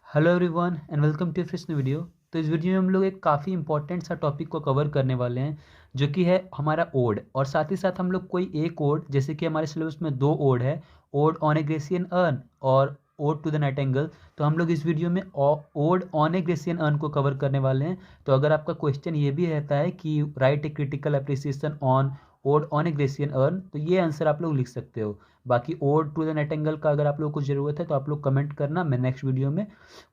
Hello everyone and welcome to fresh new video. तो इस video में हम लोग एक काफ़ी इंपॉर्टेंट सा टॉपिक को कवर करने वाले हैं, जो कि है हमारा ओड। और साथ ही साथ हम लोग कोई एक ओड, जैसे कि हमारे सिलेबस में दो ओड है, odd on a Grecian earn और ओड टू द नाइटिंगेल। तो हम लोग इस वीडियो में odd on a Grecian earn को कवर करने वाले हैं। तो अगर आपका क्वेश्चन ये भी रहता है कि right a critical appreciation on odd on a Grecian earn, तो ये आंसर आप लोग लिख सकते हो। बाकी ओड टू द नाइटिंगेल का अगर आप लोग को ज़रूरत है तो आप लोग कमेंट करना, मैं नेक्स्ट वीडियो में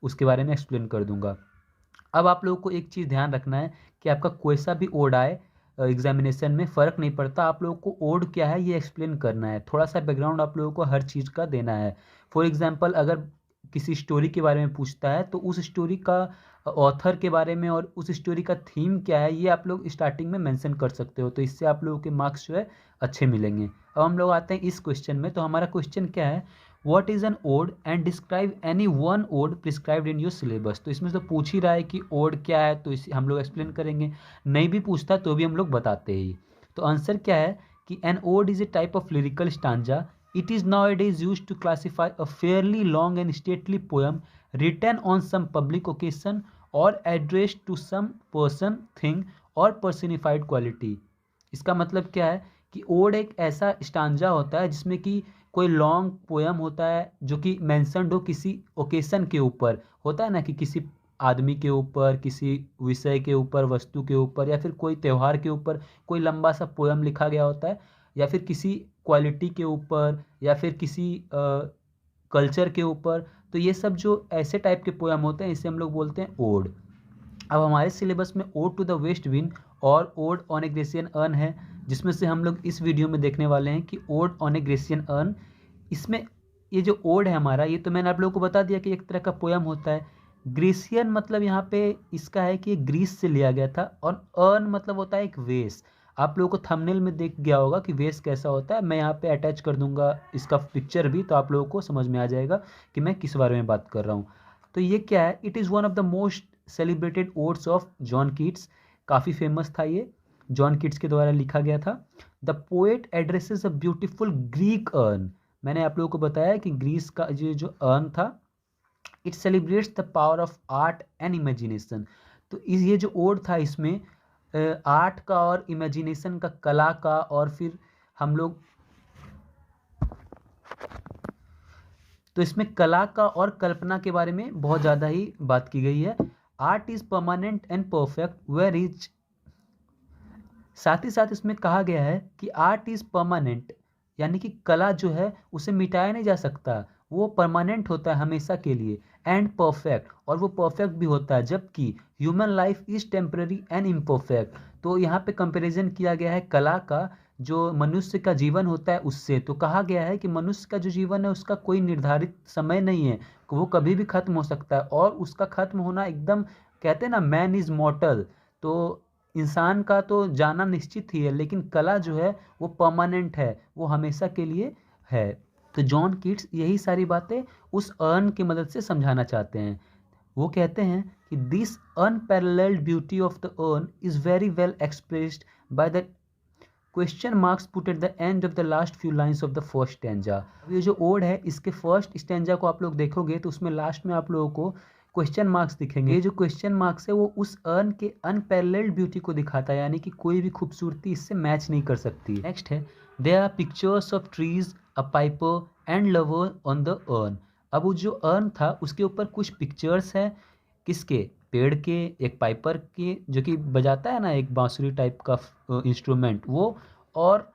उसके बारे में एक्सप्लेन कर दूंगा। अब आप लोगों को एक चीज़ ध्यान रखना है कि आपका कोई सा भी ओड आए एग्जामिनेशन में, फ़र्क नहीं पड़ता, आप लोगों को ओड क्या है ये एक्सप्लेन करना है। थोड़ा सा बैकग्राउंड आप लोगों को हर चीज़ का देना है। फॉर एग्जांपल अगर किसी स्टोरी के बारे में पूछता है तो उस स्टोरी का ऑथर के बारे में और उस स्टोरी का थीम क्या है ये आप लोग स्टार्टिंग में मेंशन कर सकते हो। तो इससे आप लोगों के मार्क्स जो है अच्छे मिलेंगे। अब हम लोग आते हैं इस क्वेश्चन में। तो हमारा क्वेश्चन क्या है, what is an ode and describe any one ode prescribed in your syllabus. तो इसमें तो पूछ ही रहा है कि ओड क्या है, तो इसे हम लोग एक्सप्लेन करेंगे। नहीं भी पूछता तो भी हम लोग बताते ही। तो आंसर क्या है कि an ode is a type of lyrical stanza. It is nowadays used to classify a fairly long and stately poem written on some public occasion or addressed to some person, thing or personified quality। इसका मतलब क्या है कि odd एक ऐसा stanza होता है जिसमें कि कोई लॉन्ग पोयम होता है जो कि मेंशनड हो किसी ओकेशन के ऊपर। होता है ना कि किसी आदमी के ऊपर, किसी विषय के ऊपर, वस्तु के ऊपर, या फिर कोई त्यौहार के ऊपर कोई लंबा सा पोयम लिखा गया होता है, या फिर किसी क्वालिटी के ऊपर, या फिर किसी कल्चर के ऊपर। तो ये सब जो ऐसे टाइप के पोयम होते हैं इसे हम लोग बोलते हैं ओड। अब हमारे सिलेबस में ode to the west wind और ode on a Grecian urn है, जिसमें से हम लोग इस वीडियो में देखने वाले हैं कि odd on a Grecian earn. इसमें ये जो ओड है हमारा, ये तो मैंने आप लोगों को बता दिया कि एक तरह का पोयम होता है। ग्रीसियन मतलब यहाँ पे इसका है कि ये ग्रीस से लिया गया था, और अर्न मतलब होता है एक वेस। आप लोगों को थंबनेल में देख गया होगा कि वेस कैसा होता है। मैं यहाँ पे अटैच कर दूंगा इसका पिक्चर भी, तो आप लोगों को समझ में आ जाएगा कि मैं किस बारे में बात कर रहा हूँ। तो ये क्या है, it is one of the most celebrated odds of John Keats. काफ़ी फेमस था ये, जॉन कीट्स के द्वारा लिखा गया था। The poet addresses a beautiful Greek earn. मैंने आप लोगों को बताया कि ग्रीस का जो अर्न था, it celebrates the power of art and imagination. तो इस ये जो ओड था इसमें आर्ट का और इमेजिनेशन का, कला का, और फिर हम लोग तो इसमें कला का और कल्पना के बारे में बहुत ज़्यादा ही बात की गई है। Art is permanent and perfect where is, साथ ही साथ इसमें कहा गया है कि आर्ट इज़ परमानेंट, यानी कि कला जो है उसे मिटाया नहीं जा सकता, वो परमानेंट होता है हमेशा के लिए, एंड परफेक्ट, और वो परफेक्ट भी होता है, जबकि human life is temporary and imperfect. तो यहाँ पे कंपैरिजन किया गया है कला का जो मनुष्य का जीवन होता है उससे। तो कहा गया है कि मनुष्य का जो जीवन है उसका कोई निर्धारित समय नहीं है, वो कभी भी खत्म हो सकता है, और उसका खत्म होना एकदम, कहते हैं ना मैन इज़ मॉर्टल। तो इंसान का तो जाना निश्चित ही है, लेकिन कला जो है वो परमानेंट है, वो हमेशा के लिए है। तो जॉन कीट्स यही सारी बातें उस अर्न की मदद से समझाना चाहते हैं। वो कहते हैं कि this unparalleled beauty of the earn is very well expressed by the question marks put at the end of the last few lines of the first stanza. ये जो ओड है इसके फर्स्ट स्टैंजा को आप लोग देखोगे तो उसमें लास्ट में आप लोगों को क्वेश्चन मार्क्स दिखेंगे। ये जो क्वेश्चन मार्क्स है वो उस अर्न के अनपैरेलल्ड ब्यूटी को दिखाता है, यानी कि कोई भी खूबसूरती इससे मैच नहीं कर सकती। नेक्स्ट है, there are pictures of trees, a piper and lover on the urn. अब वो जो अर्न था उसके ऊपर कुछ पिक्चर्स हैं, किसके, पेड़ के, एक पाइपर के जो कि बजाता है ना एक बांसुरी टाइप का इंस्ट्रूमेंट वो, और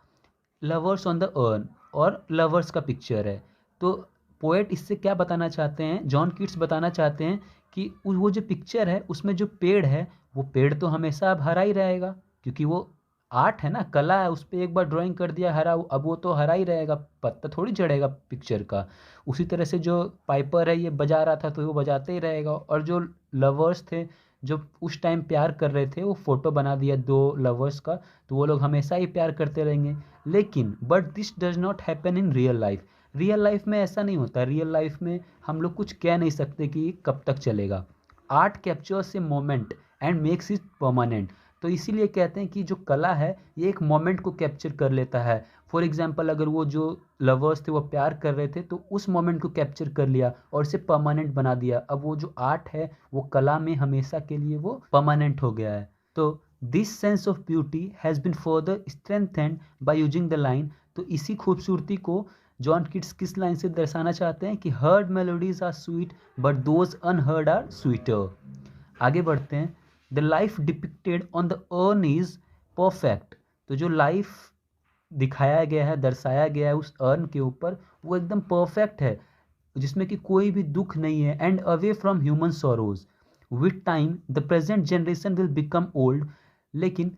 लवर्स ऑन द अर्न, और लवर्स का पिक्चर है। तो पोएट इससे क्या बताना चाहते हैं, जॉन कीट्स बताना चाहते हैं कि वो जो पिक्चर है उसमें जो पेड़ है वो पेड़ तो हमेशा अब हरा ही रहेगा, क्योंकि वो आर्ट है ना, कला है, उस पर एक बार ड्राइंग कर दिया हरा, अब वो तो हरा ही रहेगा, पत्ता थोड़ी झड़ेगा पिक्चर का। उसी तरह से जो पाइपर है ये बजा रहा था तो वो बजाते ही रहेगा, और जो लवर्स थे जो उस टाइम प्यार कर रहे थे वो फोटो बना दिया दो लवर्स का, तो वो लोग हमेशा ही प्यार करते रहेंगे। लेकिन but this does not happen in real life. Real life में ऐसा नहीं होता। रियल लाइफ में हम लोग कुछ कह नहीं सकते कि कब तक चलेगा। Art captures a moment and makes it permanent. तो इसीलिए कहते हैं कि जो कला है ये एक मोमेंट को कैप्चर कर लेता है। फॉर एग्जांपल अगर वो जो लवर्स थे वो प्यार कर रहे थे तो उस मोमेंट को कैप्चर कर लिया और इसे परमानेंट बना दिया। अब वो जो आर्ट है वो कला में हमेशा के लिए वो परमानेंट हो गया है। तो this sense of beauty has been further strengthened by using the line. तो इसी खूबसूरती को जॉन किट्स किस लाइन से दर्शाना चाहते हैं कि heard melodies are sweet but those unheard are sweeter. आगे बढ़ते हैं। The life depicted on the urn is perfect. तो जो लाइफ दिखाया गया है, दर्शाया गया है उस अर्न के ऊपर, वो एकदम परफेक्ट है, जिसमें कि कोई भी दुख नहीं है। And away from human sorrows with time the present generation will become old. लेकिन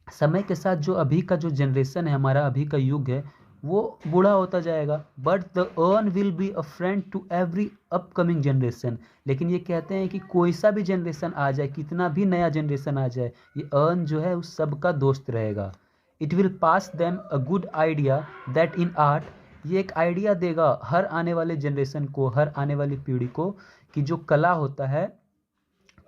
समय के साथ जो अभी का जो जनरेशन है, हमारा अभी का युग है, वो बूढ़ा होता जाएगा। But the urn will be a friend to every upcoming generation. लेकिन ये कहते हैं कि कोई सा भी जनरेशन आ जाए, कितना भी नया जनरेशन आ जाए, ये अर्न जो है उस सब का दोस्त रहेगा। It will pass them a good idea that in art. ये एक आइडिया देगा हर आने वाले जनरेशन को, हर आने वाली पीढ़ी को, कि जो कला होता है,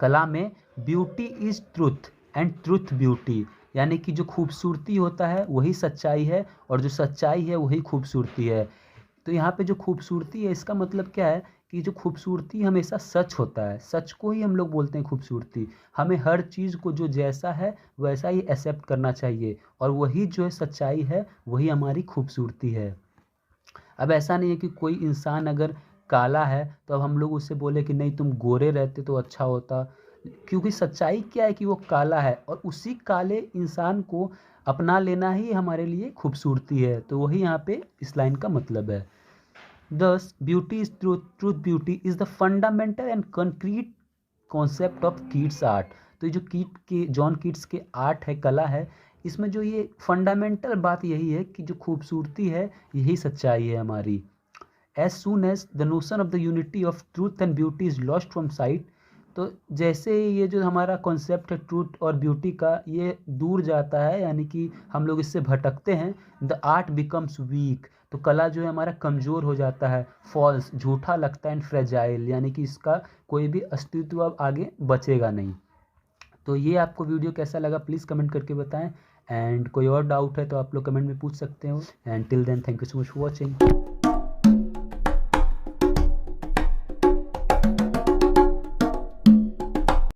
कला में beauty is truth and truth beauty. यानी कि जो खूबसूरती होता है वही सच्चाई है और जो सच्चाई है वही खूबसूरती है। तो यहाँ पे जो खूबसूरती है, इसका मतलब क्या है कि जो खूबसूरती हमेशा सच होता है, सच को ही हम लोग बोलते हैं खूबसूरती। हमें हर चीज़ को जो जैसा है वैसा ही एक्सेप्ट करना चाहिए, और वही जो है सच्चाई है, वही हमारी खूबसूरती है। अब ऐसा नहीं है कि कोई इंसान अगर काला है तो अब हम लोग उससे बोले कि नहीं तुम गोरे रहते तो अच्छा होता, क्योंकि सच्चाई क्या है कि वो काला है, और उसी काले इंसान को अपना लेना ही हमारे लिए खूबसूरती है। तो वही यहाँ पे इस लाइन का मतलब है। दस beauty is truth, truth beauty is the fundamental and concrete concept of Keats art. तो ये जो कीट के जॉन कीट्स के आर्ट है, कला है, इसमें जो ये फंडामेंटल बात यही है कि जो खूबसूरती है यही सच्चाई है हमारी। As soon as the notion of the unity of truth and beauty is lost from sight. तो जैसे ये जो हमारा कॉन्सेप्ट है ट्रूथ और ब्यूटी का, ये दूर जाता है, यानी कि हम लोग इससे भटकते हैं, द आर्ट बिकम्स वीक। तो कला जो है हमारा कमज़ोर हो जाता है, फॉल्स, झूठा लगता है, एंड फ्रेजाइल, यानी कि इसका कोई भी अस्तित्व अब आगे बचेगा नहीं। तो ये आपको वीडियो कैसा लगा प्लीज़ कमेंट करके बताएं, एंड कोई और डाउट है तो आप लोग कमेंट में पूछ सकते हो। And till then thank you so much for watching.